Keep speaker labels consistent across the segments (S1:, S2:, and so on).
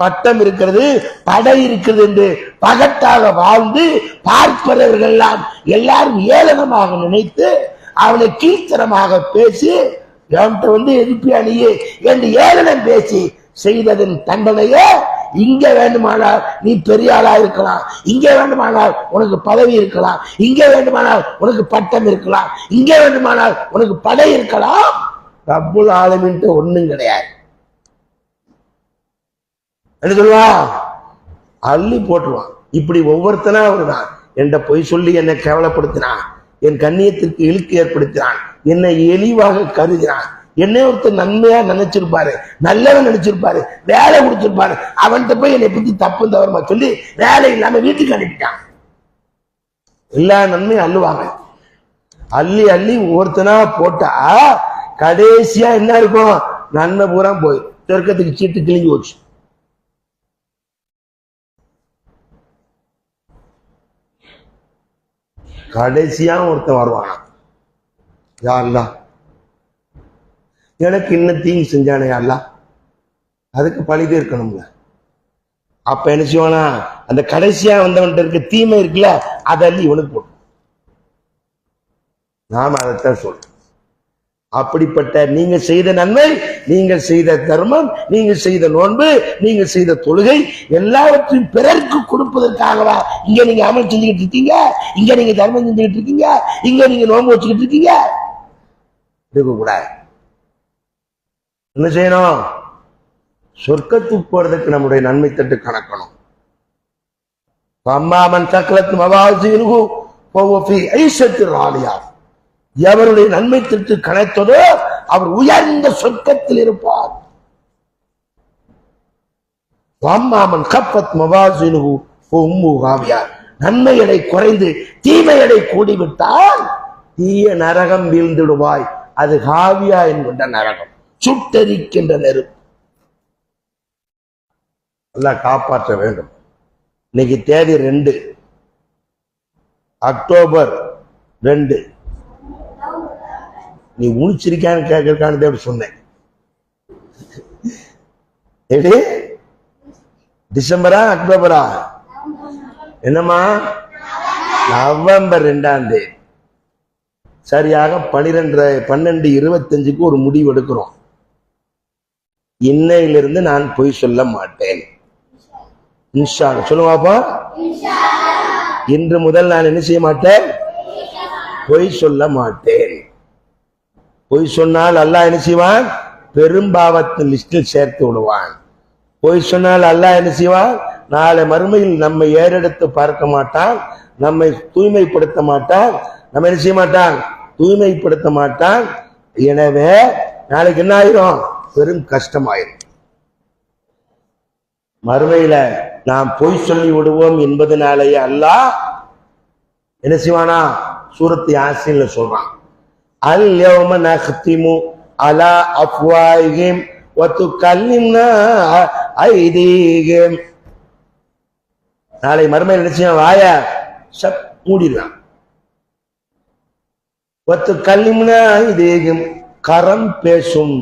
S1: பட்டம் இருக்கிறது, படை இருக்கிறது என்று பகட்டாக வாழ்ந்து பார்ப்பவர்கள் எல்லாம் எல்லாரும் ஏளனமாக நினைத்து அவனை கீழ்த்தரமாக பேசி என்கிட்ட எதிர்ப்பியானியே என்று ஏளனம் பேசி செய்ததன் தண்டனையே இங்க வேண்டுமானால் நீ பெரிய ஆளா இருக்கலாம், இங்க வேண்டுமானால் உனக்கு பதவி இருக்கலாம், இங்க வேண்டுமானால் உனக்கு பட்டம் இருக்கலாம், இங்க வேண்டுமானால் உனக்கு படை இருக்கலாம், ரப்புல் ஆலமீன் ஒண்ணும் கிடையாது. என்ன சொல்லுவான்? அள்ளி போட்டுருவான். இப்படி ஒவ்வொருத்தனா அவருதான் என்ற பொய் சொல்லி என்னை கேவலப்படுத்தினான், என் கண்ணியத்திற்கு இழுக்கு ஏற்படுத்தினான், என்னை இழிவாக கருதினான். என்னை ஒருத்தர் நன்மையா நினைச்சிருப்பாரு, நல்லவன் நினைச்சிருப்பாரு, வேலை கொடுத்திருப்பாரு, அவன்கிட்ட போய் என்னை பத்தி தப்பு தவறுமா சொல்லி வேலை இல்லாம வீட்டுக்கு அனுப்பிட்டான். எல்லா நன்மையும் அள்ளுவாங்க. அள்ளி அள்ளி ஒவ்வொருத்தனா போட்டா கடைசியா என்ன இருக்கும்? நன்மை பூரா போய் சொர்க்கத்துக்கு சீட்டு கிழிஞ்சு போச்சு. கடைசியா ஒருத்தன் வருவானா, யா அல்லாஹ் எனக்கு இன்னும் தீங்கு செஞ்சானே அல்லாஹ், அதுக்கு பழி தீர்க்கணும்ல. அப்ப என்ன செய்வானா? அந்த கடைசியா வந்தவன்ட்ட இருக்க தீமை இருக்குல்ல, அதை அள்ளி இவனுக்கு போட்டு நாம அதைத்தான் சொல்றோம். அப்படிப்பட்ட நீங்க செய்த நன்மை, நீங்கள் செய்த தர்மம், நீங்கள் செய்த நோன்பு, நீங்கள் செய்த தொழுகை எல்லாவற்றையும் பிறருக்கு கொடுப்பதற்காகவா இங்க நீங்க அமல் செஞ்சுக்கிட்டு இருக்கீங்க, இங்க நீங்க தர்மம் செஞ்சுக்கிட்டு இருக்கீங்க, இங்க நீங்க நோன்பு வச்சுக்கிட்டு இருக்கீங்க? இருக்கக்கூடாது. என்ன செய்யணும்? சொர்க்கத்துக்கு போறதுக்கு நம்முடைய நன்மை தட்டு கணக்கணும். அம்மாமன் சக்கரத்து மவாசினுகு ஐசத்தில் ஆலியார், எவருடைய நன்மை திட்டு கணத்ததோ அவர் உயர்ந்த சொர்க்கத்தில் இருப்பார். அம்மாமன் கப்பத் மவாசினுகு நன்மை எடை குறைந்து தீமை எடை கூடிவிட்டால் தீய நரகம் வீழ்ந்துடுவாய். அது ஹாவியா என்கின்ற நரகம், சுட்டரிக்கின்ற நெருப்பு. நல்லா காப்பாற்ற வேண்டும். இன்னைக்கு தேதி 2 அக்டோபர் 2. நீ உணிச்சிருக்கான்னு கேட்கறக்கான்னு அப்படி சொன்னேன். எப்படி? டிசம்பரா அக்டோபரா? என்னம்மா? நவம்பர் 2 சரியாக 12/12/25 ஒரு முடிவு எடுக்கிறோம். இன்னையிலிருந்து நான் பொய் சொல்ல மாட்டேன். இன்ஷா அல்லாஹ் சொல்லுவாப்பா. இன்று முதல் நான் என்ன செய்ய மாட்டேன்? பொய் சொல்ல மாட்டேன். பொய் சொன்னால் அல்லாஹ் என்ன செய்வான்? பெரும்பாவத்தின் லிஸ்டில் சேர்த்து விடுவான். பொய் சொன்னால் அல்லாஹ் என்ன செய்வான்? நாளை மறுமையில் நம்மை ஏறெடுத்து பார்க்க மாட்டான், நம்மை தூய்மைப்படுத்த மாட்டான், நம்ம என்ன செய்ய மாட்டான்? தூய்மைப்படுத்த மாட்டான். எனவே நாளைக்கு என்ன ஆயிரும்? பெரும் கஷ்டமாயிரும். மறுமையில நாம் பொய் சொல்லி விடுவோம் என்பதனாலேயே அல்லாஹ் என்ன செய்வானா? சூரத்து யாசீன்ல சொல்றான், அல் யௌம நக்திமு அலா அஃப்வாஹிம் வ துகல்லிம்னா ஐதீஹிம். நாளை மறுமையில் என்ன செய்வான்? வாய மூடிடுவான். வ துகல்லிம்னா ஐதீஹிம், கரம் பேசும்.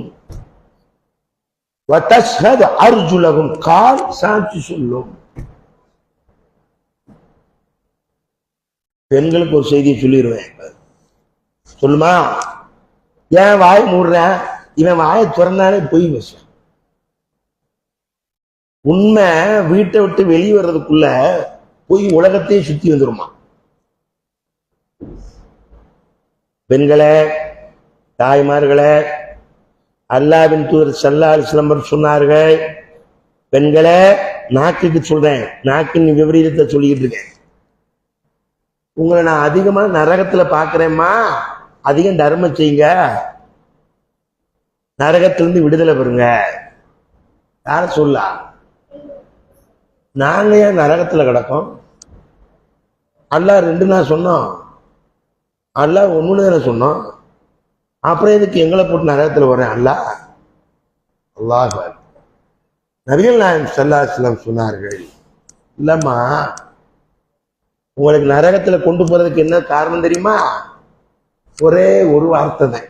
S1: வ தஷ்ஹது அர்ஜுலஹும், கால் சாட்சி சொல்லும். பெண்களுக்கு ஒரு செய்தியை சொல்லிடுவேன். சொல்லுமா? ஏன் வாய் மூடுறேன்? இவன் வாயை திறந்தாலே பொய் பேசுவான். உண்மை வீட்டை விட்டு வெளியே வர்றதுக்குள்ள பொய் உலகத்தையே சுத்தி வந்துருமா. பெண்களே, தாய்மார்களே, அல்லாஹ்வின் தூதர் ஸல்லல்லாஹு அலைஹி வஸல்லம் சொன்னார்கள், பெண்களே, நாக்குக்கு சொல்றேன், நாக்கின் விபரீதத்தை சொல்லிக்கிட்டு இருக்கேன். உங்களை நான் அதிகமா நரகத்துல பாக்குறேம்மா, அதிகம் தர்மம் செய்யுங்க, நரகத்திலிருந்து விடுதலை பெறுங்க. யார சொல்லா? நாங்க ஏன் நரகத்துல கிடக்கோம்? அல்லாஹ் 2 நான் சொன்னோம், அல்லாஹ் 1 தானே சொன்னோம். அப்புறம் எதுக்கு எங்களை போட்டு நரகத்துல வரேன்? அல்லாஹ் நபிகள் நாயகம் ஸல்லல்லாஹு அலைஹி வஸல்லம் சொன்னார்கள், இல்லம்மா, உங்களுக்கு நரகத்துல கொண்டு போறதுக்கு என்ன காரணம் தெரியுமா? ஒரே ஒரு வார்த்தை தான்,